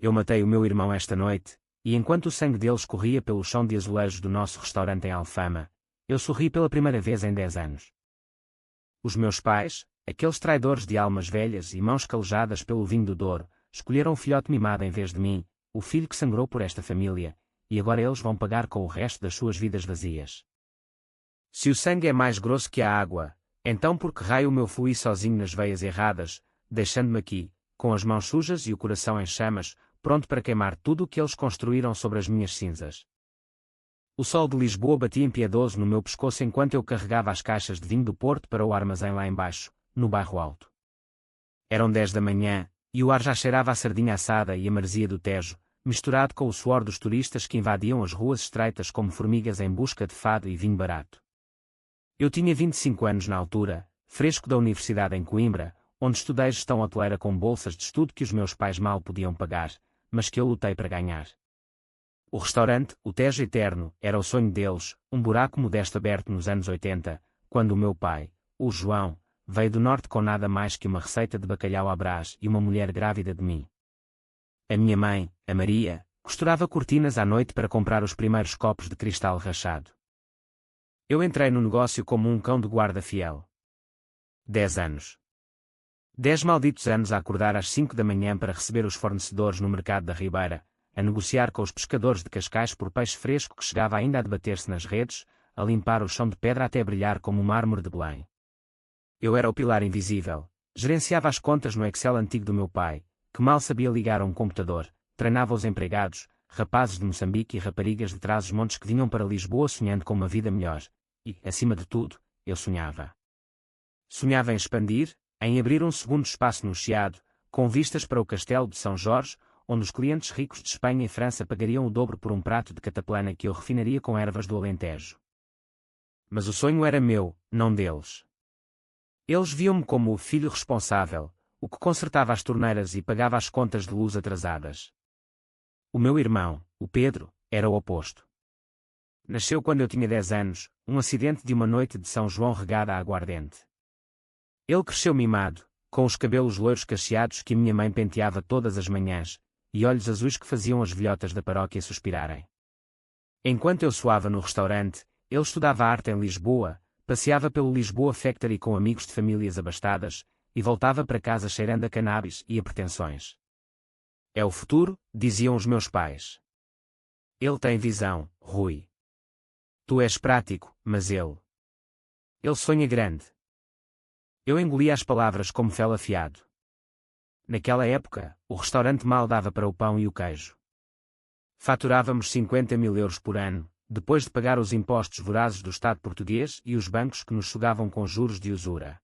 Eu matei o meu irmão esta noite, e enquanto o sangue deles corria pelo chão de azulejos do nosso restaurante em Alfama, eu sorri pela primeira vez em 10 anos. Os meus pais, aqueles traidores de almas velhas e mãos calejadas pelo vinho do Douro, escolheram o filhote mimado em vez de mim, o filho que sangrou por esta família, e agora eles vão pagar com o resto das suas vidas vazias. Se o sangue é mais grosso que a água, então por que raio o meu fluí sozinho nas veias erradas, deixando-me aqui, com as mãos sujas e o coração em chamas, pronto para queimar tudo o que eles construíram sobre as minhas cinzas? O sol de Lisboa batia impiedoso no meu pescoço enquanto eu carregava as caixas de vinho do Porto para o armazém lá embaixo, no bairro Alto. Eram 10 da manhã, e o ar já cheirava a sardinha assada e a maresia do Tejo, misturado com o suor dos turistas que invadiam as ruas estreitas como formigas em busca de fado e vinho barato. Eu tinha 25 anos na altura, fresco da universidade em Coimbra, onde estudei gestão hoteleira com bolsas de estudo que os meus pais mal podiam pagar, mas que eu lutei para ganhar. O restaurante, o Tejo Eterno, era o sonho deles, um buraco modesto aberto nos anos 80, quando o meu pai, o João, veio do norte com nada mais que uma receita de bacalhau à Brás e uma mulher grávida de mim. A minha mãe, a Maria, costurava cortinas à noite para comprar os primeiros copos de cristal rachado. Eu entrei no negócio como um cão de guarda fiel. 10 anos. 10 malditos anos a acordar às 5 da manhã para receber os fornecedores no mercado da Ribeira, a negociar com os pescadores de Cascais por peixe fresco que chegava ainda a debater-se nas redes, a limpar o chão de pedra até brilhar como o mármore de Belém. Eu era o pilar invisível, gerenciava as contas no Excel antigo do meu pai, que mal sabia ligar a um computador, treinava os empregados, rapazes de Moçambique e raparigas de Trás-os-Montes que vinham para Lisboa sonhando com uma vida melhor, e, acima de tudo, eu sonhava. Sonhava em expandir, em abrir um segundo espaço no Chiado, com vistas para o Castelo de São Jorge, onde os clientes ricos de Espanha e França pagariam o dobro por um prato de cataplana que eu refinaria com ervas do Alentejo. Mas o sonho era meu, não deles. Eles viam-me como o filho responsável, o que consertava as torneiras e pagava as contas de luz atrasadas. O meu irmão, o Pedro, era o oposto. Nasceu quando eu tinha 10 anos, um acidente de uma noite de São João regada a aguardente. Ele cresceu mimado, com os cabelos loiros cacheados que a minha mãe penteava todas as manhãs, e olhos azuis que faziam as velhotas da paróquia suspirarem. Enquanto eu suava no restaurante, ele estudava arte em Lisboa, passeava pelo Lisboa Factory com amigos de famílias abastadas, e voltava para casa cheirando a cannabis e a pretensões. É o futuro, diziam os meus pais. Ele tem visão, Rui. Tu és prático, mas ele sonha grande. Eu engolia as palavras como fel afiado. Naquela época, o restaurante mal dava para o pão e o queijo. Faturávamos 50.000 euros por ano, depois de pagar os impostos vorazes do Estado português e os bancos que nos sugavam com juros de usura.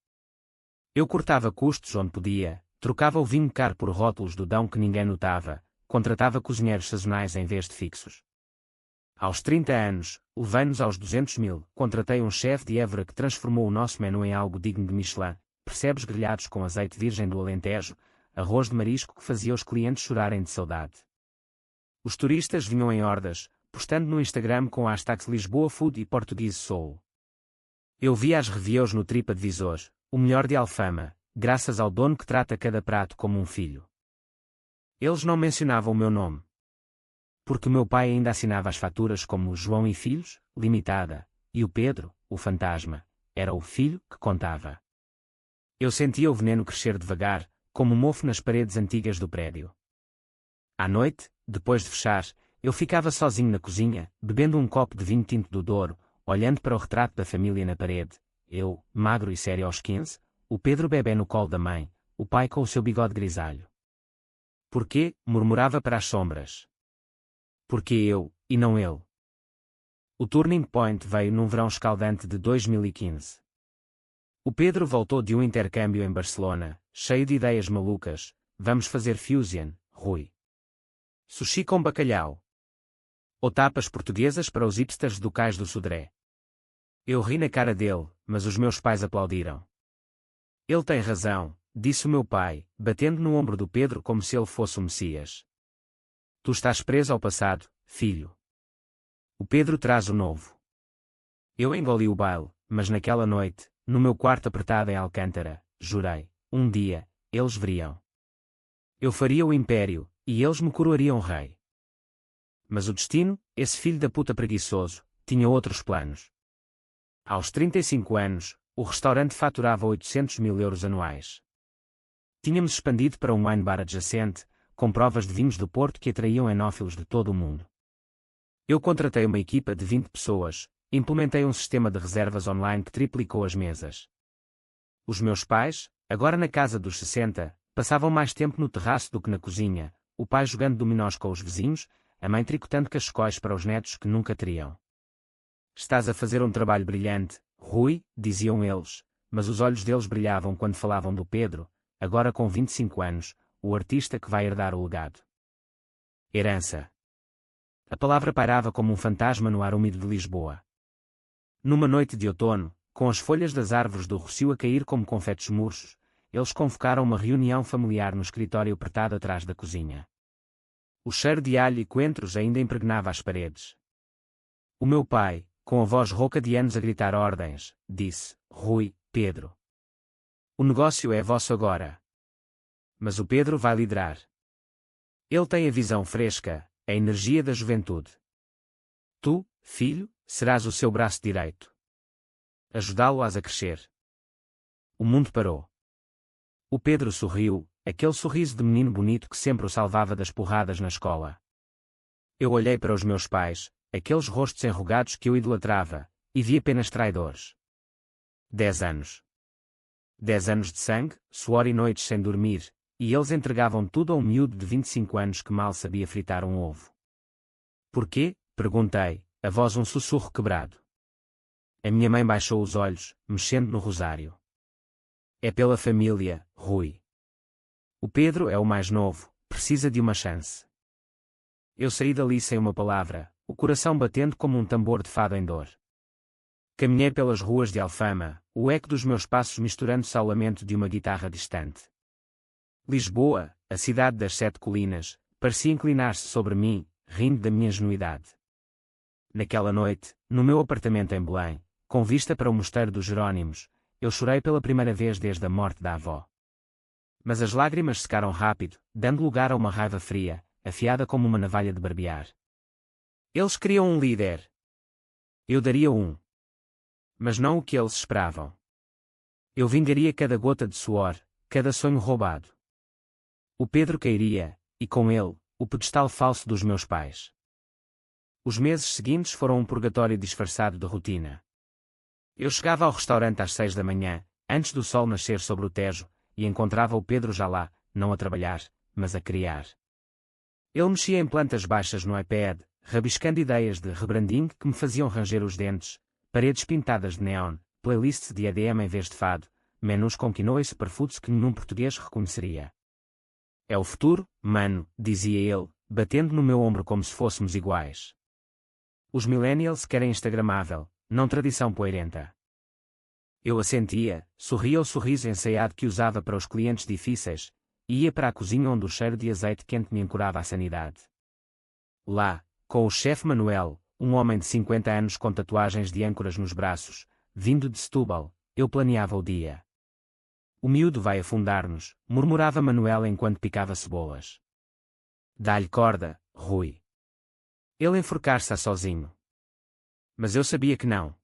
Eu cortava custos onde podia, trocava o vinho caro por rótulos do Dão que ninguém notava, contratava cozinheiros sazonais em vez de fixos. Aos 30 anos, levei-nos aos 200.000, contratei um chefe de Évora que transformou o nosso menu em algo digno de Michelin, percebes grelhados com azeite virgem do Alentejo, arroz de marisco que fazia os clientes chorarem de saudade. Os turistas vinham em hordas, postando no Instagram com hashtags Lisboa Food e Portuguese Soul. Eu via as reviews no TripAdvisor, o melhor de Alfama, graças ao dono que trata cada prato como um filho. Eles não mencionavam o meu nome. Porque o meu pai ainda assinava as faturas como João e Filhos, Limitada, e o Pedro, o fantasma, era o filho que contava. Eu sentia o veneno crescer devagar, como mofo nas paredes antigas do prédio. À noite, depois de fechar, eu ficava sozinho na cozinha, bebendo um copo de vinho tinto do Douro, olhando para o retrato da família na parede, eu, magro e sério aos 15, o Pedro bebé no colo da mãe, o pai com o seu bigode grisalho. Porquê? Murmurava para as sombras. Porque eu, e não ele? O turning point veio num verão escaldante de 2015. O Pedro voltou de um intercâmbio em Barcelona, cheio de ideias malucas. Vamos fazer fusion, Rui. Sushi com bacalhau. Ou tapas portuguesas para os hipsters do Cais do Sodré. Eu ri na cara dele, mas os meus pais aplaudiram. Ele tem razão, disse o meu pai, batendo no ombro do Pedro como se ele fosse o Messias. Tu estás preso ao passado, filho. O Pedro traz o novo. Eu engoli o baile, mas naquela noite, no meu quarto apertado em Alcântara, jurei, um dia, eles veriam. Eu faria o império, e eles me coroariam rei. Mas o destino, esse filho da puta preguiçoso, tinha outros planos. Aos 35 anos, o restaurante faturava 800 mil euros anuais. Tínhamos expandido para um wine bar adjacente, com provas de vinhos do Porto que atraíam enófilos de todo o mundo. Eu contratei uma equipa de 20 pessoas, implementei um sistema de reservas online que triplicou as mesas. Os meus pais, agora na casa dos 60, passavam mais tempo no terraço do que na cozinha, o pai jogando dominós com os vizinhos, a mãe tricotando cachecóis para os netos que nunca teriam. Estás a fazer um trabalho brilhante, Rui, diziam eles, mas os olhos deles brilhavam quando falavam do Pedro, agora com 25 anos, o artista que vai herdar o legado. Herança. A palavra pairava como um fantasma no ar úmido de Lisboa. Numa noite de outono, com as folhas das árvores do Rocio a cair como confetes murchos, eles convocaram uma reunião familiar no escritório apertado atrás da cozinha. O cheiro de alho e coentros ainda impregnava as paredes. O meu pai, com a voz rouca de anos a gritar ordens, disse: Rui, Pedro. O negócio é vosso agora. Mas o Pedro vai liderar. Ele tem a visão fresca, a energia da juventude. Tu, filho, serás o seu braço direito. Ajudá-lo-ás a crescer. O mundo parou. O Pedro sorriu, aquele sorriso de menino bonito que sempre o salvava das porradas na escola. Eu olhei para os meus pais, aqueles rostos enrugados que eu idolatrava, e vi apenas traidores. 10 anos. 10 anos de sangue, suor e noites sem dormir, e eles entregavam tudo a um miúdo de 25 anos que mal sabia fritar um ovo. Porquê? Perguntei, a voz um sussurro quebrado. A minha mãe baixou os olhos, mexendo no rosário. É pela família, Rui. O Pedro é o mais novo, precisa de uma chance. Eu saí dali sem uma palavra, o coração batendo como um tambor de fado em dor. Caminhei pelas ruas de Alfama, o eco dos meus passos misturando-se ao lamento de uma guitarra distante. Lisboa, a cidade das 7 colinas, parecia inclinar-se sobre mim, rindo da minha ingenuidade. Naquela noite, no meu apartamento em Belém, com vista para o mosteiro dos Jerónimos, eu chorei pela primeira vez desde a morte da avó. Mas as lágrimas secaram rápido, dando lugar a uma raiva fria, afiada como uma navalha de barbear. Eles queriam um líder. Eu daria um. Mas não o que eles esperavam. Eu vingaria cada gota de suor, cada sonho roubado. O Pedro cairia, e com ele, o pedestal falso dos meus pais. Os meses seguintes foram um purgatório disfarçado de rotina. Eu chegava ao restaurante às 6 da manhã, antes do sol nascer sobre o Tejo, e encontrava o Pedro já lá, não a trabalhar, mas a criar. Ele mexia em plantas baixas no iPad, rabiscando ideias de rebranding que me faziam ranger os dentes, paredes pintadas de neon, playlists de EDM em vez de fado, menus com quinoa e superfoods que nenhum português reconheceria. É o futuro, mano, dizia ele, batendo no meu ombro como se fôssemos iguais. Os millennials querem instagramável, não tradição poeirenta. Eu assentia, sorria o sorriso ensaiado que usava para os clientes difíceis, e ia para a cozinha onde o cheiro de azeite quente me ancorava a sanidade. Lá, com o chefe Manuel, um homem de 50 anos com tatuagens de âncoras nos braços, vindo de Setúbal, eu planeava o dia. O miúdo vai afundar-nos, murmurava Manuel enquanto picava cebolas. Dá-lhe corda, Rui. Ele enforcar-se sozinho. Mas eu sabia que não.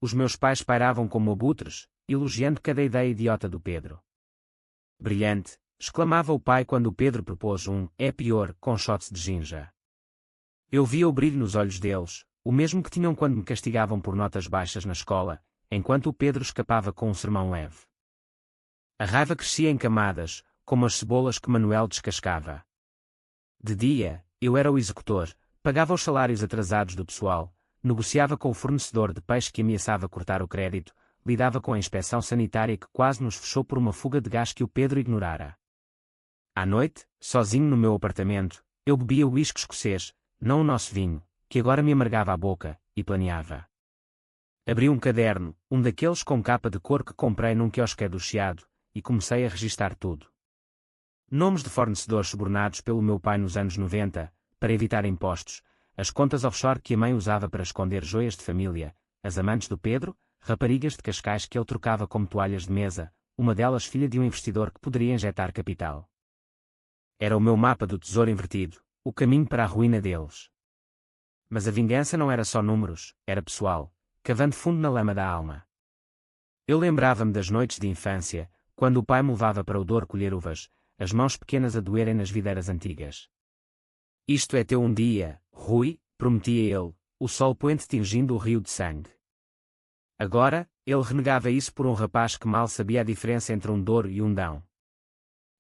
Os meus pais pairavam como abutres, elogiando cada ideia idiota do Pedro. Brilhante, exclamava o pai quando o Pedro propôs um "é pior" com shots de ginja. Eu via o brilho nos olhos deles, o mesmo que tinham quando me castigavam por notas baixas na escola, enquanto o Pedro escapava com um sermão leve. A raiva crescia em camadas, como as cebolas que Manuel descascava. De dia, eu era o executor, pagava os salários atrasados do pessoal, negociava com o fornecedor de peixe que ameaçava cortar o crédito, lidava com a inspeção sanitária que quase nos fechou por uma fuga de gás que o Pedro ignorara. À noite, sozinho no meu apartamento, eu bebia o uísque escocês, não o nosso vinho, que agora me amargava a boca, e planeava. Abri um caderno, um daqueles com capa de cor que comprei num quiosque do Chiado, e comecei a registar tudo. Nomes de fornecedores subornados pelo meu pai nos anos 90, para evitar impostos, as contas offshore que a mãe usava para esconder joias de família, as amantes do Pedro, raparigas de Cascais que ele trocava como toalhas de mesa, uma delas filha de um investidor que poderia injetar capital. Era o meu mapa do tesouro invertido, o caminho para a ruína deles. Mas a vingança não era só números, era pessoal, cavando fundo na lama da alma. Eu lembrava-me das noites de infância, quando o pai me levava para o Douro colher uvas, as mãos pequenas a doerem nas videiras antigas. Isto é teu um dia, Rui, prometia ele, o sol poente tingindo o rio de sangue. Agora, ele renegava isso por um rapaz que mal sabia a diferença entre um Douro e um Dão.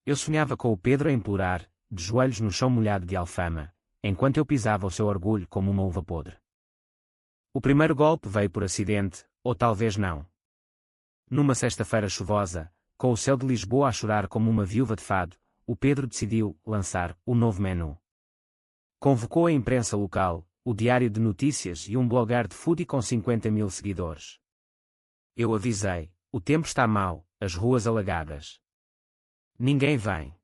Eu sonhava com o Pedro a implorar, de joelhos no chão molhado de alfama, enquanto eu pisava o seu orgulho como uma uva podre. O primeiro golpe veio por acidente, ou talvez não. Numa sexta-feira chuvosa, com o céu de Lisboa a chorar como uma viúva de fado, o Pedro decidiu lançar o novo menu. Convocou a imprensa local, o Diário de Notícias e um blogueiro de foodie com 50.000 seguidores. Eu avisei, o tempo está mau, as ruas alagadas. Ninguém vem.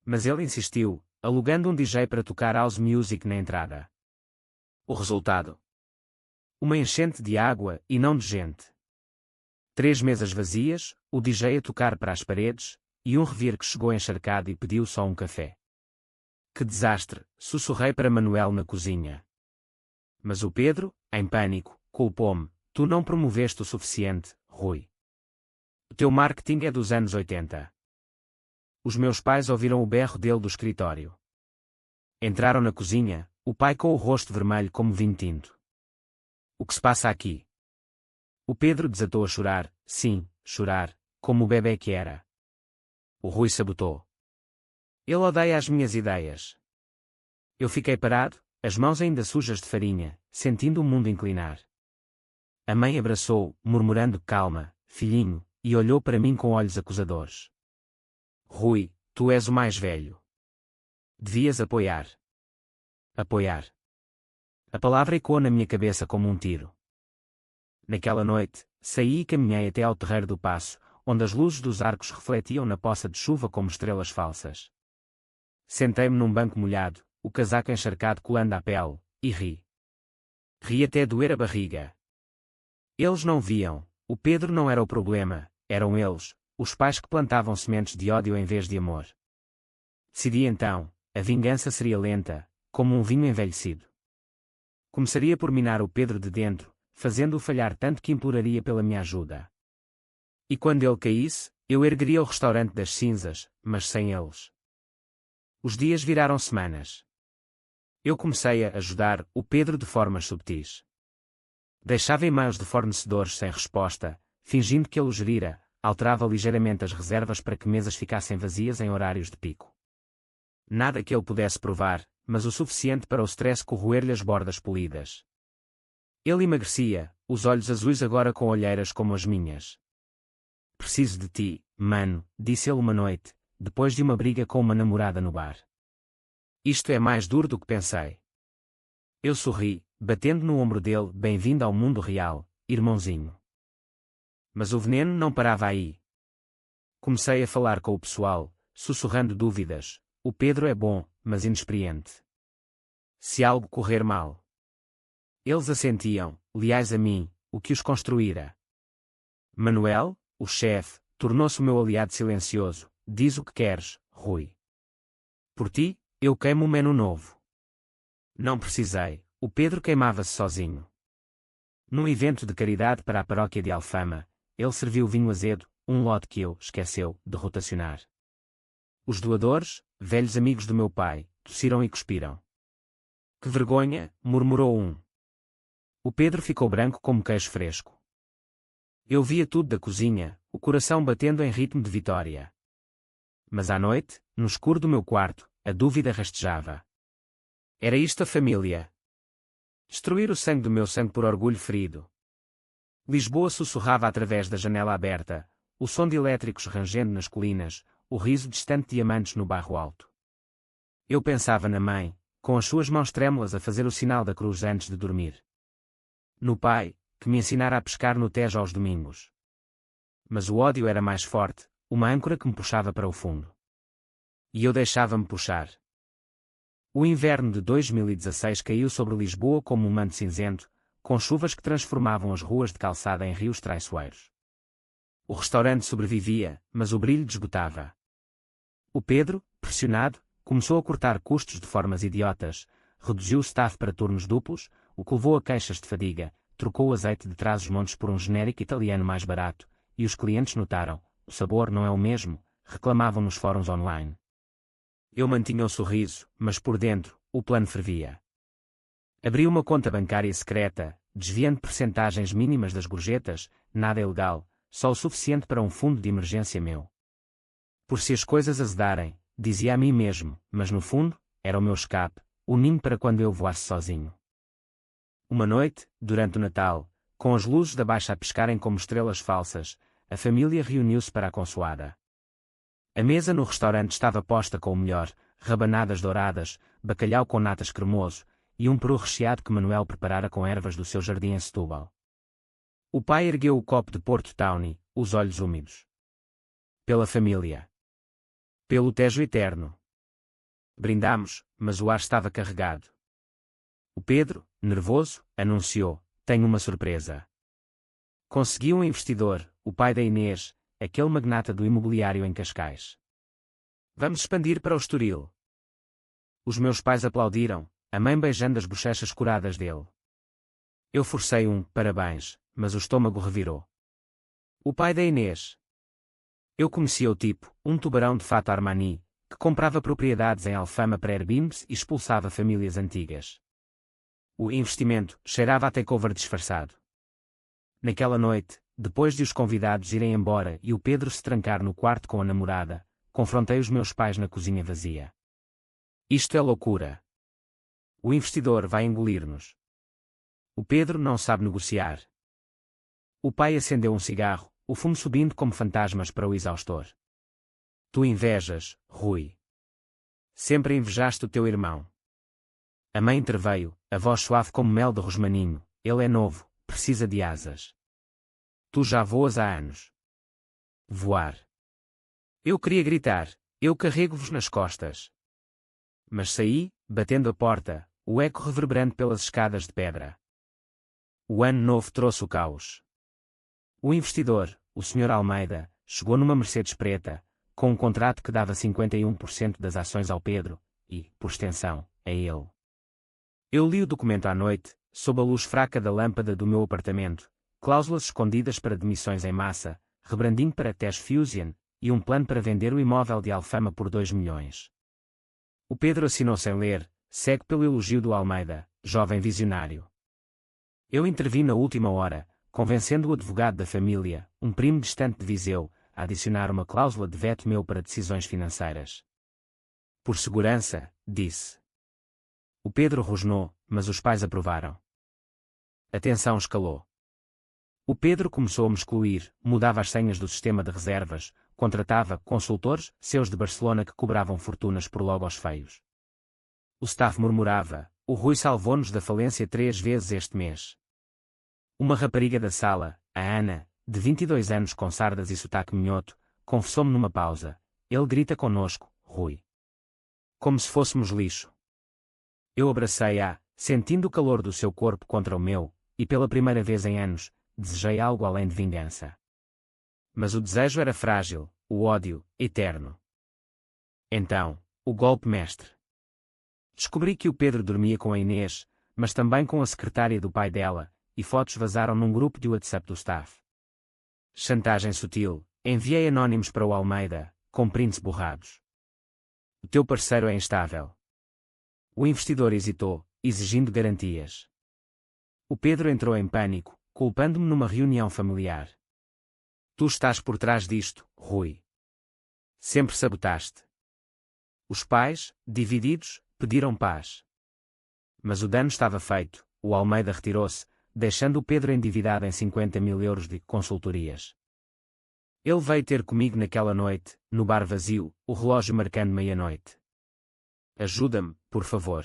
Mas ele insistiu, alugando um DJ para tocar house music na entrada. O resultado? Uma enchente de água e não de gente. 3 mesas vazias, o DJ a tocar para as paredes, e um revir que chegou encharcado e pediu só um café. Que desastre, sussurrei para Manuel na cozinha. Mas o Pedro, em pânico, culpou-me, tu não promoveste o suficiente, Rui. O teu marketing é dos anos 80. Os meus pais ouviram o berro dele do escritório. Entraram na cozinha, o pai com o rosto vermelho como vinho tinto. O que se passa aqui? O Pedro desatou a chorar, sim, chorar, como o bebê que era. O Rui sabotou. Ele odeia as minhas ideias. Eu fiquei parado, as mãos ainda sujas de farinha, sentindo o mundo inclinar. A mãe abraçou, murmurando calma, filhinho, e olhou para mim com olhos acusadores. Rui, tu és o mais velho. Devias apoiar. Apoiar. A palavra ecoou na minha cabeça como um tiro. Naquela noite, saí e caminhei até ao terreiro do Paço, onde as luzes dos arcos refletiam na poça de chuva como estrelas falsas. Sentei-me num banco molhado, o casaco encharcado colando à pele, e ri. Ri até doer a barriga. Eles não viam, o Pedro não era o problema, eram eles, os pais que plantavam sementes de ódio em vez de amor. Decidi então, a vingança seria lenta, como um vinho envelhecido. Começaria por minar o Pedro de dentro, fazendo-o falhar tanto que imploraria pela minha ajuda. E quando ele caísse, eu ergueria o restaurante das cinzas, mas sem eles. Os dias viraram semanas. Eu comecei a ajudar o Pedro de formas subtis. Deixava e-mails de fornecedores sem resposta, fingindo que ele os gerira, alterava ligeiramente as reservas para que mesas ficassem vazias em horários de pico. Nada que ele pudesse provar, mas o suficiente para o stress corroer-lhe as bordas polidas. Ele emagrecia, os olhos azuis agora com olheiras como as minhas. Preciso de ti, mano, disse ele uma noite, depois de uma briga com uma namorada no bar. Isto é mais duro do que pensei. Eu sorri, batendo no ombro dele, bem-vindo ao mundo real, irmãozinho. Mas o veneno não parava aí. Comecei a falar com o pessoal, sussurrando dúvidas. O Pedro é bom, mas inexperiente. Se algo correr mal. Eles assentiam, leais a mim, o que os construíra. Manuel, o chefe, tornou-se o meu aliado silencioso. Diz o que queres, Rui. Por ti, eu queimo o menu novo. Não precisei, o Pedro queimava-se sozinho. Num evento de caridade para a paróquia de Alfama, ele serviu vinho azedo, um lote que eu, esqueceu, de rotacionar. Os doadores, velhos amigos do meu pai, tossiram e cuspiram. Que vergonha, murmurou um. O Pedro ficou branco como queijo fresco. Eu via tudo da cozinha, o coração batendo em ritmo de vitória. Mas à noite, no escuro do meu quarto, a dúvida rastejava. Era isto a família? Destruir o sangue do meu sangue por orgulho ferido. Lisboa sussurrava através da janela aberta, o som de elétricos rangendo nas colinas, o riso distante de diamantes no bairro alto. Eu pensava na mãe, com as suas mãos trêmulas a fazer o sinal da cruz antes de dormir. No pai, que me ensinara a pescar no Tejo aos domingos. Mas o ódio era mais forte, uma âncora que me puxava para o fundo. E eu deixava-me puxar. O inverno de 2016 caiu sobre Lisboa como um manto cinzento, com chuvas que transformavam as ruas de calçada em rios traiçoeiros. O restaurante sobrevivia, mas o brilho desbotava. O Pedro, Pressionado, começou a cortar custos de formas idiotas, reduziu o staff para turnos duplos, o que levou a queixas de fadiga, trocou o azeite de Trás-os-Montes por um genérico italiano mais barato, e os clientes notaram, o sabor não é o mesmo, reclamavam nos fóruns online. Eu mantinha o sorriso, mas por dentro, o plano fervia. Abri uma conta bancária secreta, desviando percentagens mínimas das gorjetas, nada ilegal, só o suficiente para um fundo de emergência meu. Por se as coisas azedarem, dizia a mim mesmo, mas no fundo, era o meu escape, o ninho para quando eu voasse sozinho. Uma noite, durante o Natal, com as luzes da baixa a piscarem como estrelas falsas, a família reuniu-se para a consoada. A mesa no restaurante estava posta com o melhor, rabanadas douradas, bacalhau com natas cremoso, e um peru recheado que Manuel preparara com ervas do seu jardim em Setúbal. O pai ergueu o copo de Porto Tawny, os olhos úmidos. Pela família. Pelo Tejo Eterno. Brindámos, mas o ar estava carregado. O Pedro, nervoso, anunciou: tenho uma surpresa. Consegui um investidor, o pai da Inês, aquele magnata do imobiliário em Cascais. Vamos expandir para o Estoril. Os meus pais aplaudiram, a mãe beijando as bochechas curadas dele. Eu forcei um parabéns, mas o estômago revirou. O pai da Inês. Eu conhecia o tipo, um tubarão de fato Armani, que comprava propriedades em Alfama para Airbnbs e expulsava famílias antigas. O investimento cheirava a takeover disfarçado. Naquela noite, depois de os convidados irem embora e o Pedro se trancar no quarto com a namorada, confrontei os meus pais na cozinha vazia. Isto é loucura. O investidor vai engolir-nos. O Pedro não sabe negociar. O pai acendeu um cigarro, o fumo subindo como fantasmas para o exaustor. Tu invejas, Rui. Sempre invejaste o teu irmão. A mãe interveio, a voz suave como mel de rosmaninho. Ele é novo, precisa de asas. Tu já voas há anos. Voar. Eu queria gritar, eu carrego-vos nas costas. Mas saí, batendo a porta, o eco reverberando pelas escadas de pedra. O ano novo trouxe o caos. O investidor, o Sr. Almeida, chegou numa Mercedes preta, com um contrato que dava 51% das ações ao Pedro, e, por extensão, a ele. Eu li o documento à noite, sob a luz fraca da lâmpada do meu apartamento, cláusulas escondidas para demissões em massa, rebranding para Tejo Fusion, e um plano para vender o imóvel de Alfama por 2 milhões. O Pedro assinou sem ler, cego pelo elogio do Almeida, jovem visionário. Eu intervi na última hora, convencendo o advogado da família, um primo distante de Viseu, a adicionar uma cláusula de veto meu para decisões financeiras. Por segurança, disse. O Pedro rosnou, mas os pais aprovaram. A tensão escalou. O Pedro começou a me excluir, mudava as senhas do sistema de reservas, contratava consultores, seus de Barcelona que cobravam fortunas por logos feios. O staff murmurava, o Rui salvou-nos da falência 3 vezes este mês. Uma rapariga da sala, a Ana, de 22 anos com sardas e sotaque minhoto, confessou-me numa pausa, ele grita conosco, Rui. Como se fôssemos lixo. Eu abracei-a, sentindo o calor do seu corpo contra o meu, e pela primeira vez em anos, desejei algo além de vingança. Mas o desejo era frágil, o ódio, eterno. Então, o golpe mestre. Descobri que o Pedro dormia com a Inês, mas também com a secretária do pai dela, e fotos vazaram num grupo de WhatsApp do staff. Chantagem sutil, enviei anónimos para o Almeida, com prints borrados. O teu parceiro é instável. O investidor hesitou, exigindo garantias. O Pedro entrou em pânico, culpando-me numa reunião familiar. Tu estás por trás disto, Rui. Sempre sabotaste. Os pais, divididos, pediram paz. Mas o dano estava feito, o Almeida retirou-se, deixando o Pedro endividado em 50 mil euros de consultorias. Ele veio ter comigo naquela noite, no bar vazio, o relógio marcando meia-noite. Ajuda-me, por favor.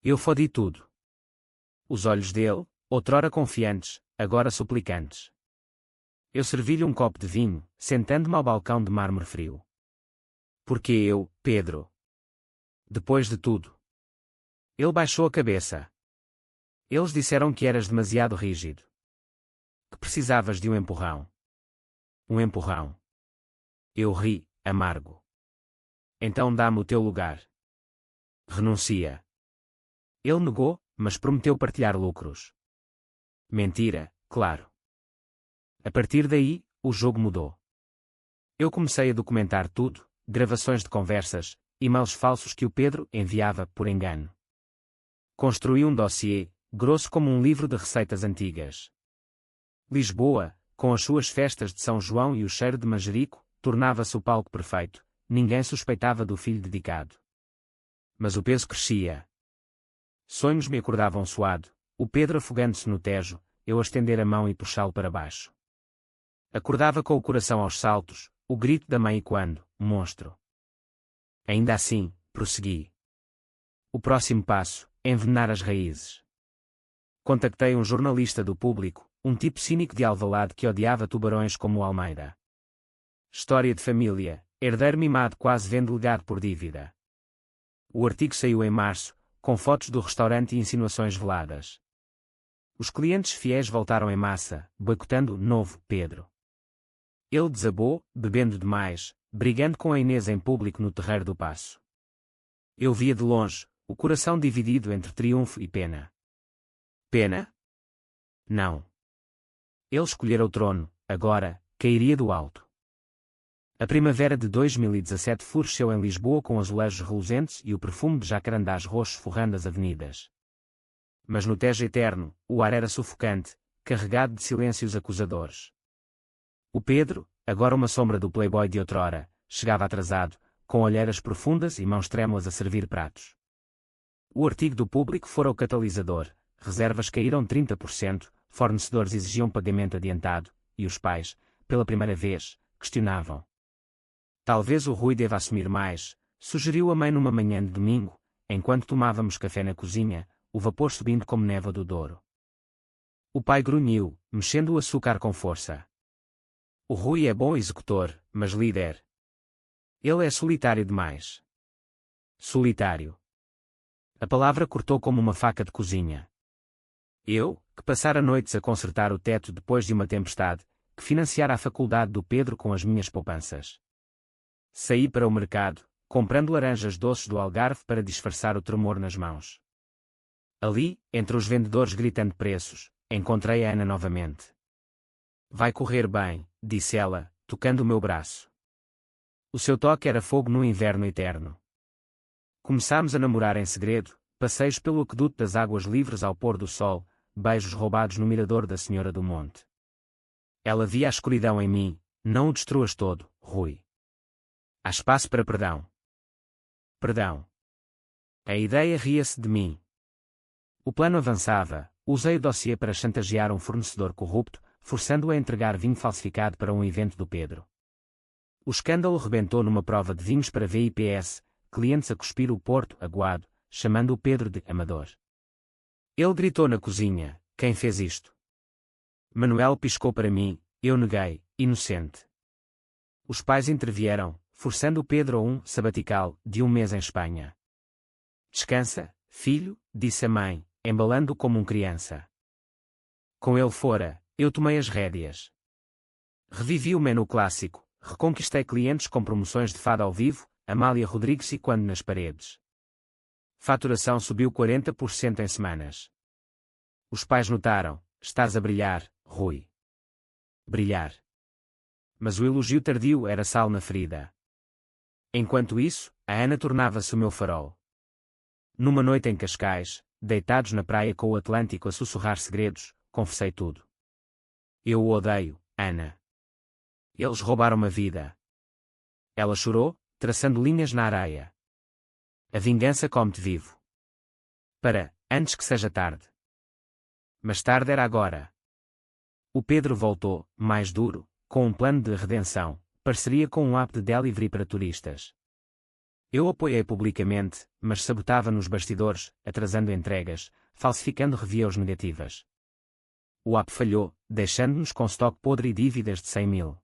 Eu fodi tudo. Os olhos dele, outrora confiantes, agora suplicantes. Eu servi-lhe um copo de vinho, sentando-me ao balcão de mármore frio. Porque eu, Pedro? Depois de tudo. Ele baixou a cabeça. Eles disseram que eras demasiado rígido. Que precisavas de um empurrão. Um empurrão. Eu ri, amargo. Então dá-me o teu lugar. Renuncia. Ele negou, mas prometeu partilhar lucros. Mentira, claro. A partir daí, o jogo mudou. Eu comecei a documentar tudo, gravações de conversas, e-mails falsos que o Pedro enviava por engano. Construí um dossiê, grosso como um livro de receitas antigas. Lisboa, com as suas festas de São João e o cheiro de manjerico, tornava-se o palco perfeito, ninguém suspeitava do filho dedicado. Mas o peso crescia. Sonhos me acordavam suado, o Pedro afogando-se no Tejo, eu a estender a mão e puxá-lo para baixo. Acordava com o coração aos saltos, o grito da mãe e quando, monstro. Ainda assim, prossegui. O próximo passo, envenenar as raízes. Contactei um jornalista do Público, um tipo cínico de Alvalade que odiava tubarões como o Almeida. História de família, herdeiro mimado quase vendo legado por dívida. O artigo saiu em março, com fotos do restaurante e insinuações veladas. Os clientes fiéis voltaram em massa, boicotando o novo Pedro. Ele desabou, bebendo demais, brigando com a Inês em público no terreiro do Paço. Eu via de longe, o coração dividido entre triunfo e pena. Pena? Não. Ele escolhera o trono, agora, cairia do alto. A primavera de 2017 floresceu em Lisboa com azulejos reluzentes e o perfume de jacarandás roxos forrando as avenidas. Mas no Tejo Eterno, o ar era sufocante, carregado de silêncios acusadores. O Pedro, agora uma sombra do playboy de outrora, chegava atrasado, com olheiras profundas e mãos trêmulas a servir pratos. O artigo do Público fora o catalisador, reservas caíram 30%, fornecedores exigiam pagamento adiantado, e os pais, pela primeira vez, questionavam. Talvez o Rui deva assumir mais, sugeriu a mãe numa manhã de domingo, enquanto tomávamos café na cozinha, o vapor subindo como névoa do Douro. O pai grunhiu, mexendo o açúcar com força. O Rui é bom executor, mas líder. Ele é solitário demais. Solitário. A palavra cortou como uma faca de cozinha. Eu, que passara noites a consertar o teto depois de uma tempestade, que financiara a faculdade do Pedro com as minhas poupanças. Saí para o mercado, comprando laranjas doces do Algarve para disfarçar o tremor nas mãos. Ali, entre os vendedores gritando preços, encontrei a Ana novamente. Vai correr bem, disse ela, tocando o meu braço. O seu toque era fogo no inverno eterno. Começámos a namorar em segredo, passeios pelo aqueduto das águas livres ao pôr do sol, beijos roubados no mirador da Senhora do Monte. Ela via a escuridão em mim, não o destruas todo, Rui. Há espaço para perdão. Perdão. A ideia ria-se de mim. O plano avançava, usei o dossiê para chantagear um fornecedor corrupto, forçando-o a entregar vinho falsificado para um evento do Pedro. O escândalo rebentou numa prova de vinhos para VIPs, clientes a cuspir o Porto aguado, chamando o Pedro de amador. Ele gritou na cozinha, quem fez isto? Manuel piscou para mim, eu neguei, inocente. Os pais intervieram, forçando o Pedro a um sabatical de um mês em Espanha. Descansa, filho, disse a mãe, embalando-o como um criança. Com ele fora, eu tomei as rédeas. Revivi o menu clássico, reconquistei clientes com promoções de fado ao vivo, Amália Rodrigues e quando nas paredes. Faturação subiu 40% em semanas. Os pais notaram, estás a brilhar, Rui. Brilhar. Mas o elogio tardio era sal na ferida. Enquanto isso, a Ana tornava-se o meu farol. Numa noite em Cascais, deitados na praia com o Atlântico a sussurrar segredos, confessei tudo. Eu o odeio, Ana. Eles roubaram-me a vida. Ela chorou, traçando linhas na areia. A vingança come-te vivo. Antes que seja tarde. Mas tarde era agora. O Pedro voltou, mais duro, com um plano de redenção, parceria com um app de delivery para turistas. Eu apoiei publicamente, mas sabotava nos bastidores, atrasando entregas, falsificando reviews negativas. O app falhou, deixando-nos com estoque podre e dívidas de 100.000.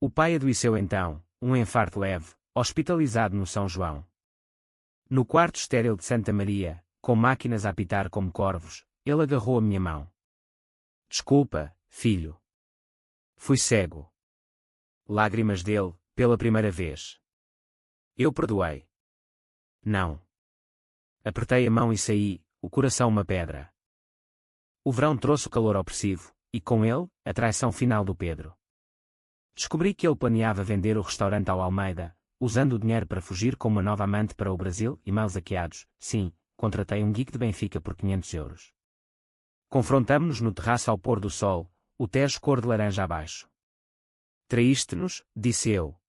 O pai adoeceu então, um infarto leve, hospitalizado no São João. No quarto estéril de Santa Maria, com máquinas a apitar como corvos, ele agarrou a minha mão. Desculpa, filho. Fui cego. Lágrimas dele, pela primeira vez. Eu perdoei. Não. Apertei a mão e saí, o coração uma pedra. O verão trouxe o calor opressivo, e com ele, a traição final do Pedro. Descobri que ele planeava vender o restaurante ao Almeida, usando o dinheiro para fugir com uma nova amante para o Brasil e maus hackeados. Sim, contratei um geek de Benfica por 500 euros. Confrontamo-nos no terraço ao pôr do sol, o Tejo cor de laranja abaixo. Traíste-nos, disse eu.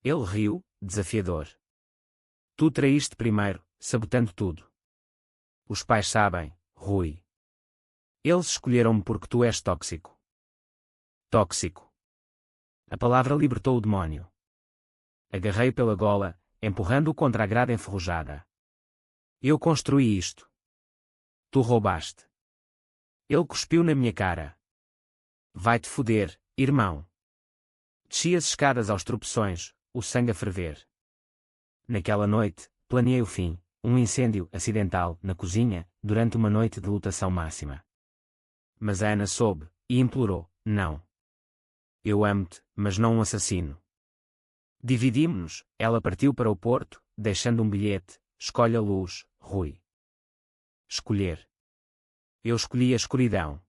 Ele riu, desafiador. Tu traíste primeiro, sabotando tudo. Os pais sabem, Rui. Eles escolheram-me porque tu és tóxico. Tóxico. A palavra libertou o demónio. Agarrei-o pela gola, empurrando-o contra a grade enferrujada. Eu construí isto. Tu roubaste. Ele cuspiu na minha cara. Vai-te foder, irmão. Desci as escadas aos tropeções, o sangue a ferver. Naquela noite, planeei o fim, um incêndio acidental na cozinha, durante uma noite de lutação máxima. Mas a Ana soube, e implorou, não. Eu amo-te, mas não um assassino. Dividimos-nos, ela partiu para o porto, deixando um bilhete, escolhe a luz, Rui. Escolher. Eu escolhi a escuridão.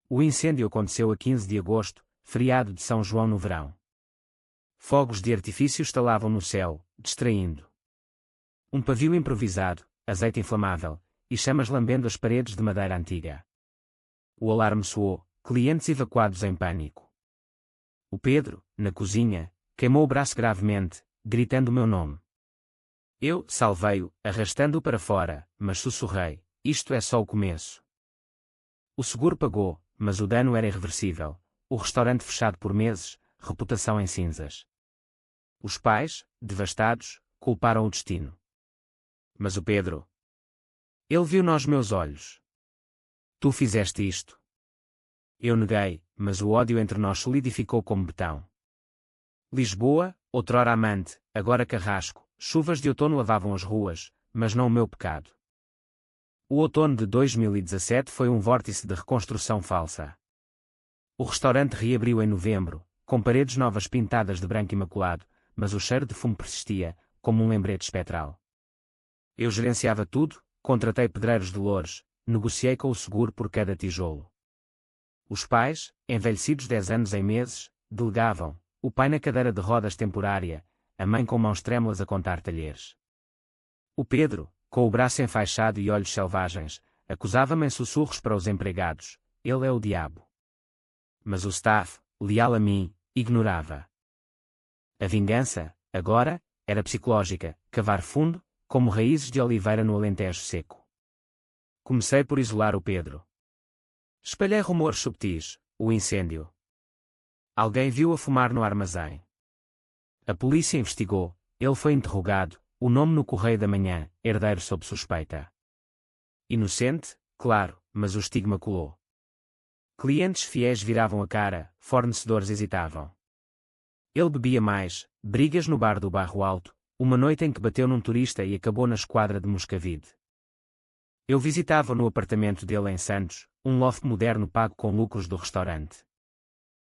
O incêndio aconteceu a 15 de agosto, feriado de São João no verão. Fogos de artifício estalavam no céu, distraindo. Um pavio improvisado, azeite inflamável, e chamas lambendo as paredes de madeira antiga. O alarme soou, clientes evacuados em pânico. O Pedro, na cozinha, queimou o braço gravemente, gritando o meu nome. Eu salvei-o, arrastando-o para fora, mas sussurrei, isto é só o começo. O seguro pagou, mas o dano era irreversível, o restaurante fechado por meses, reputação em cinzas. Os pais, devastados, culparam o destino. Mas o Pedro. Ele viu nos meus olhos. Tu fizeste isto. Eu neguei, mas o ódio entre nós solidificou como betão. Lisboa, outrora amante, agora carrasco, chuvas de outono lavavam as ruas, mas não o meu pecado. O outono de 2017 foi um vórtice de reconstrução falsa. O restaurante reabriu em novembro, com paredes novas pintadas de branco imaculado, mas o cheiro de fumo persistia, como um lembrete espectral. Eu gerenciava tudo, contratei pedreiros de Loures, negociei com o seguro por cada tijolo. Os pais, envelhecidos 10 anos em meses, delegavam, o pai na cadeira de rodas temporária, a mãe com mãos trêmulas a contar talheres. O Pedro, com o braço enfaixado e olhos selvagens, acusava-me em sussurros para os empregados, ele é o diabo. Mas o staff, leal a mim, ignorava. A vingança, agora, era psicológica, cavar fundo, como raízes de oliveira no Alentejo seco. Comecei por isolar o Pedro. Espalhei rumores subtis, o incêndio. Alguém viu a fumar no armazém. A polícia investigou, ele foi interrogado, o nome no Correio da Manhã, herdeiro sob suspeita. Inocente, claro, mas o estigma colou. Clientes fiéis viravam a cara, fornecedores hesitavam. Ele bebia mais, brigas no bar do Barro Alto, uma noite em que bateu num turista e acabou na esquadra de Moscavide. Eu visitava no apartamento dele em Santos, um loft moderno pago com lucros do restaurante.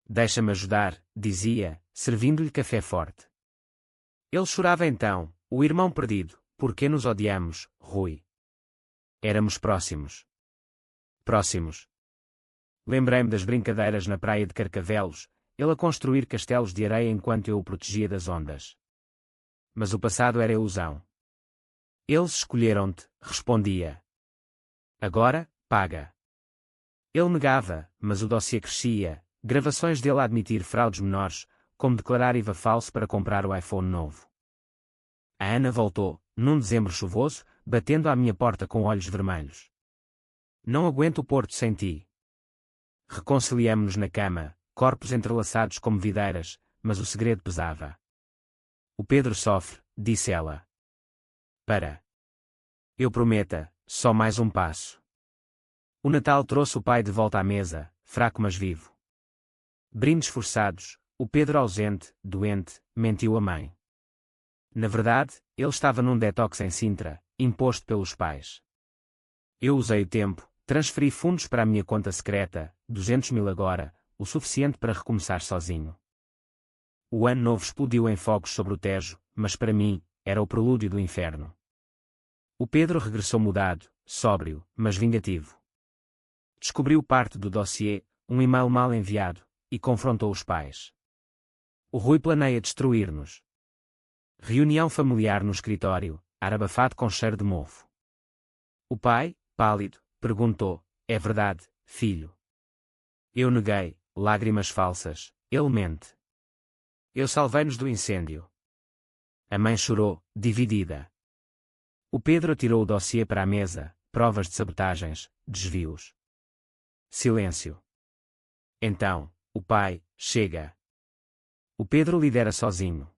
Deixa-me ajudar, dizia, servindo-lhe café forte. Ele chorava então, o irmão perdido, porque nos odiamos, Rui. Éramos próximos. Próximos. Lembrei-me das brincadeiras na praia de Carcavelos, ele a construir castelos de areia enquanto eu o protegia das ondas. Mas o passado era ilusão. Eles escolheram-te, respondia. Agora, paga. Ele negava, mas o dossiê crescia, gravações dele a admitir fraudes menores, como declarar IVA falso para comprar o iPhone novo. A Ana voltou, num dezembro chuvoso, batendo à minha porta com olhos vermelhos. Não aguento o Porto sem ti. Reconciliamo-nos na cama, corpos entrelaçados como videiras, mas o segredo pesava. O Pedro sofre, disse ela. Para. Eu prometa, só mais um passo. O Natal trouxe o pai de volta à mesa, fraco mas vivo. Brindes forçados, o Pedro ausente, doente, mentiu a mãe. Na verdade, ele estava num detox em Sintra, imposto pelos pais. Eu usei o tempo, transferi fundos para a minha conta secreta, 200 mil agora, o suficiente para recomeçar sozinho. o ano novo explodiu em fogos sobre o Tejo, mas para mim, era o prelúdio do inferno. O Pedro regressou mudado, sóbrio, mas vingativo. Descobriu parte do dossiê, um e-mail mal enviado, e confrontou os pais. O Rui planeia destruir-nos. Reunião familiar no escritório, ar abafado com cheiro de mofo. O pai, pálido, perguntou: "É verdade, filho?" Eu neguei, lágrimas falsas, ele mente. Eu salvei-nos do incêndio. A mãe chorou, dividida. O Pedro atirou o dossiê para a mesa, provas de sabotagens, desvios. Silêncio. Então, o pai, chega. O Pedro lidera sozinho.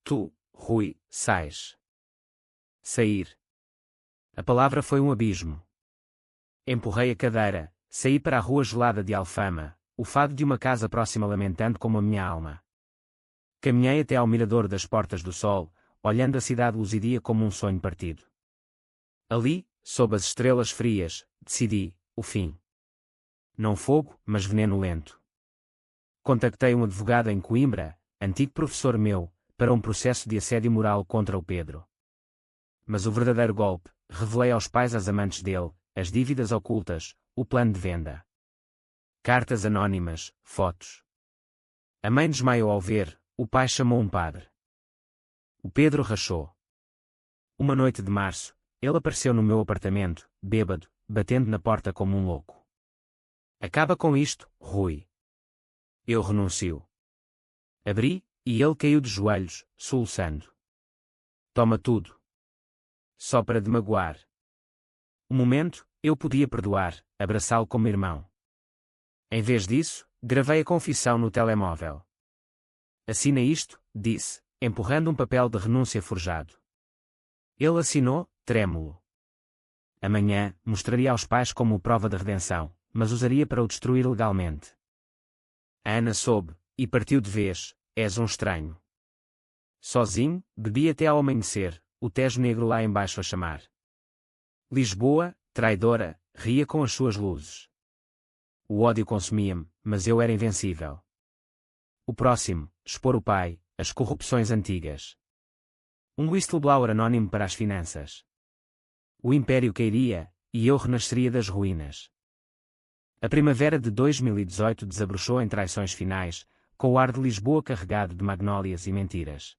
Tu, Rui, sais. Sair. A palavra foi um abismo. Empurrei a cadeira, saí para a rua gelada de Alfama, o fado de uma casa próxima lamentando como a minha alma. Caminhei até ao mirador das Portas do Sol, olhando a cidade luzidia como um sonho partido. Ali, sob as estrelas frias, decidi, o fim. Não fogo, mas veneno lento. Contactei um advogado em Coimbra, antigo professor meu, para um processo de assédio moral contra o Pedro. Mas o verdadeiro golpe, revelei aos pais as amantes dele, as dívidas ocultas, o plano de venda. Cartas anónimas, fotos. A mãe desmaiou ao ver, o pai chamou um padre. O Pedro rachou. Uma noite de março, ele apareceu no meu apartamento, bêbado, batendo na porta como um louco. Acaba com isto, Rui. Eu renuncio. Abri, e ele caiu de joelhos, soluçando. Toma tudo. Só para de magoar. Um momento, eu podia perdoar, abraçá-lo como irmão. Em vez disso, gravei a confissão no telemóvel. Assina isto, disse, empurrando um papel de renúncia forjado. Ele assinou, trêmulo. Amanhã, mostraria aos pais como prova da redenção, mas usaria para o destruir legalmente. A Ana soube, e partiu de vez: és um estranho. Sozinho, bebi até ao amanhecer, o Tejo negro lá embaixo a chamar. Lisboa, traidora, ria com as suas luzes. O ódio consumia-me, mas eu era invencível. O próximo, expor o pai, as corrupções antigas. Um whistleblower anónimo para as finanças. O império cairia, e eu renasceria das ruínas. A primavera de 2018 desabrochou em traições finais, com o ar de Lisboa carregado de magnólias e mentiras.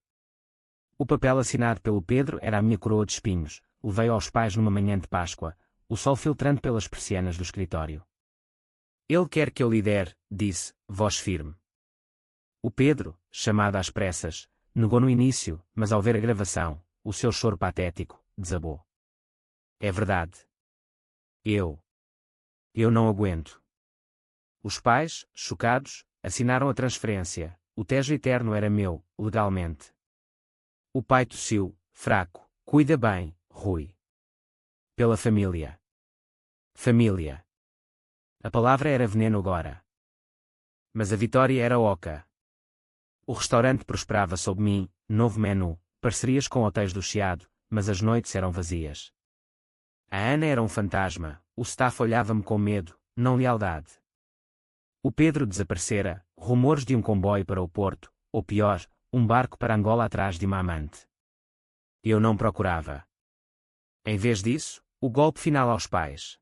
O papel assinado pelo Pedro era a minha coroa de espinhos, levei aos pais numa manhã de Páscoa, o sol filtrando pelas persianas do escritório. Ele quer que eu lidere, disse, voz firme. O Pedro, chamado às pressas, negou no início, mas ao ver a gravação, o seu choro patético, desabou. É verdade. Eu não aguento. Os pais, chocados, assinaram a transferência. O Tejo eterno era meu, legalmente. O pai tossiu, fraco. Cuida bem, Rui. Pela família. Família. A palavra era veneno agora. Mas a vitória era oca. O restaurante prosperava sob mim, novo menu, parcerias com hotéis do Chiado, mas as noites eram vazias. A Ana era um fantasma, o staff olhava-me com medo, não lealdade. O Pedro desaparecera, rumores de um comboio para o Porto, ou pior, um barco para Angola atrás de uma amante. Eu não procurava. Em vez disso, o golpe final aos pais.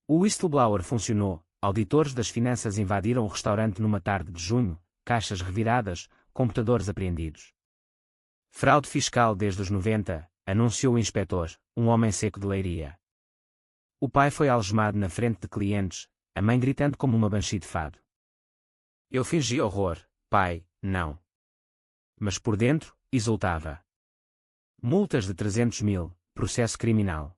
O whistleblower funcionou, auditores das finanças invadiram o restaurante numa tarde de junho, caixas reviradas, computadores apreendidos. Fraude fiscal desde os 90, anunciou o inspetor, um homem seco de Leiria. O pai foi algemado na frente de clientes, a mãe gritando como uma banshee de fado. Eu fingi horror, pai, não. Mas por dentro, exultava. Multas de 300 mil, processo criminal.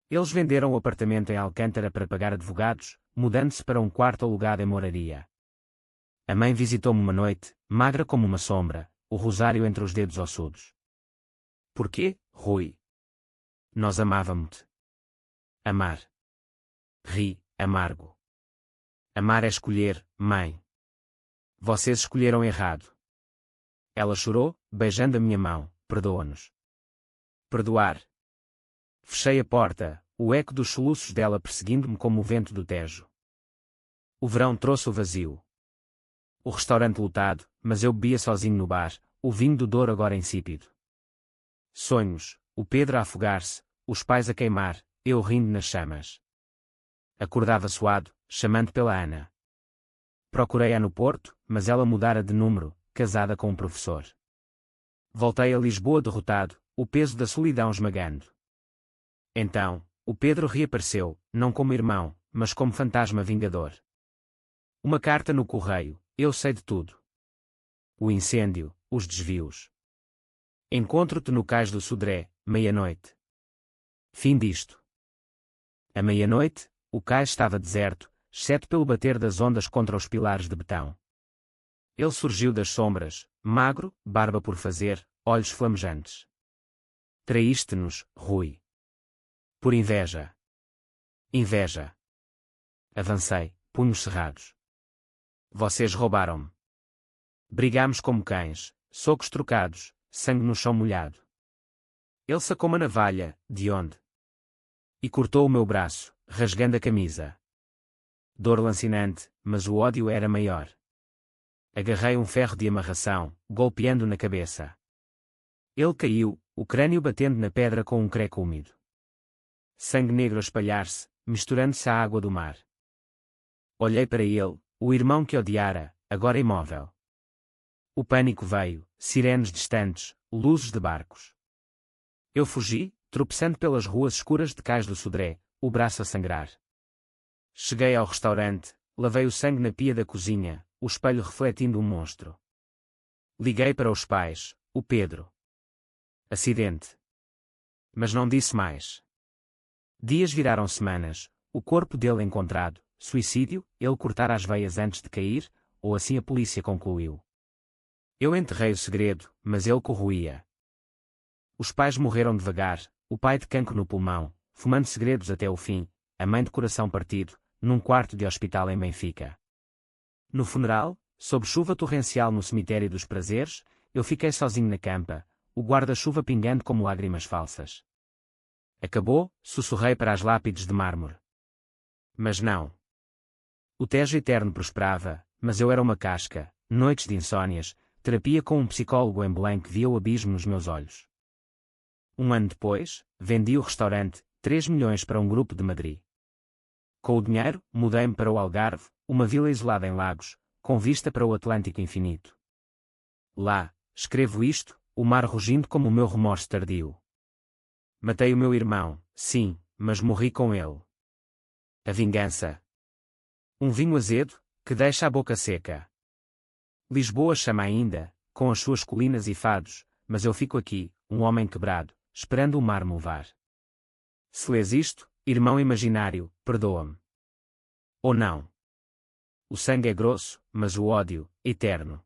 Eles venderam o apartamento em Alcântara para pagar advogados, mudando-se para um quarto alugado em Moraria. A mãe visitou-me uma noite, magra como uma sombra, o rosário entre os dedos ossudos. Porquê, Rui? Nós amávamos-te. Amar. Ri, amargo. Amar é escolher, mãe. Vocês escolheram errado. Ela chorou, beijando a minha mão, perdoa-nos. Perdoar. Fechei a porta, o eco dos soluços dela perseguindo-me como o vento do Tejo. O verão trouxe o vazio. o restaurante lotado, mas eu bebia sozinho no bar, o vinho do Douro agora insípido. Sonhos, o Pedro a afogar-se, os pais a queimar, eu rindo nas chamas. Acordava suado, chamando pela Ana. Procurei-a no Porto, mas ela mudara de número, casada com um professor. Voltei a Lisboa derrotado, o peso da solidão esmagando. Então, o Pedro reapareceu, não como irmão, mas como fantasma vingador. Uma carta no correio, eu sei de tudo. O incêndio, os desvios. Encontro-te no cais do Sodré, meia-noite. Fim disto. À meia-noite, o cais estava deserto, exceto pelo bater das ondas contra os pilares de betão. Ele surgiu das sombras, magro, barba por fazer, olhos flamejantes. Traíste-nos, Rui. Por inveja. Inveja. Avancei, punhos cerrados. Vocês roubaram-me. Brigámos como cães, socos trocados, sangue no chão molhado. Ele sacou uma navalha, de onde? E cortou o meu braço, rasgando a camisa. Dor lancinante, mas o ódio era maior. Agarrei um ferro de amarração, golpeando na cabeça. Ele caiu, o crânio batendo na pedra com um creque úmido. Sangue negro a espalhar-se, misturando-se à água do mar. Olhei para ele, o irmão que odiara, agora imóvel. O pânico veio, sirenes distantes, luzes de barcos. Eu fugi, tropeçando pelas ruas escuras de Cais do Sodré, o braço a sangrar. Cheguei ao restaurante, lavei o sangue na pia da cozinha, o espelho refletindo um monstro. Liguei para os pais, o Pedro. Acidente. Mas não disse mais. Dias viraram semanas, o corpo dele encontrado, suicídio, ele cortara as veias antes de cair, ou assim a polícia concluiu. Eu enterrei o segredo, mas ele corroía. Os pais morreram devagar, o pai de cancro no pulmão, fumando segredos até o fim, a mãe de coração partido, num quarto de hospital em Benfica. No funeral, sob chuva torrencial no cemitério dos prazeres, eu fiquei sozinho na campa, o guarda-chuva pingando como lágrimas falsas. Acabou, sussurrei para as lápides de mármore. Mas não. O Tejo eterno prosperava, mas eu era uma casca, noites de insónias, terapia com um psicólogo em Belém que via o abismo nos meus olhos. Um ano depois, vendi o restaurante, 3 milhões para um grupo de Madrid. Com o dinheiro, mudei-me para o Algarve, uma vila isolada em Lagos, com vista para o Atlântico infinito. Lá, escrevo isto, o mar rugindo como o meu remorso tardio. Matei o meu irmão, sim, mas morri com ele. A vingança. Um vinho azedo, que deixa a boca seca. Lisboa chama ainda, com as suas colinas e fados, mas eu fico aqui, um homem quebrado, esperando o mar me levar. Se lês isto, irmão imaginário, perdoa-me. Ou não. O sangue é grosso, mas o ódio, eterno.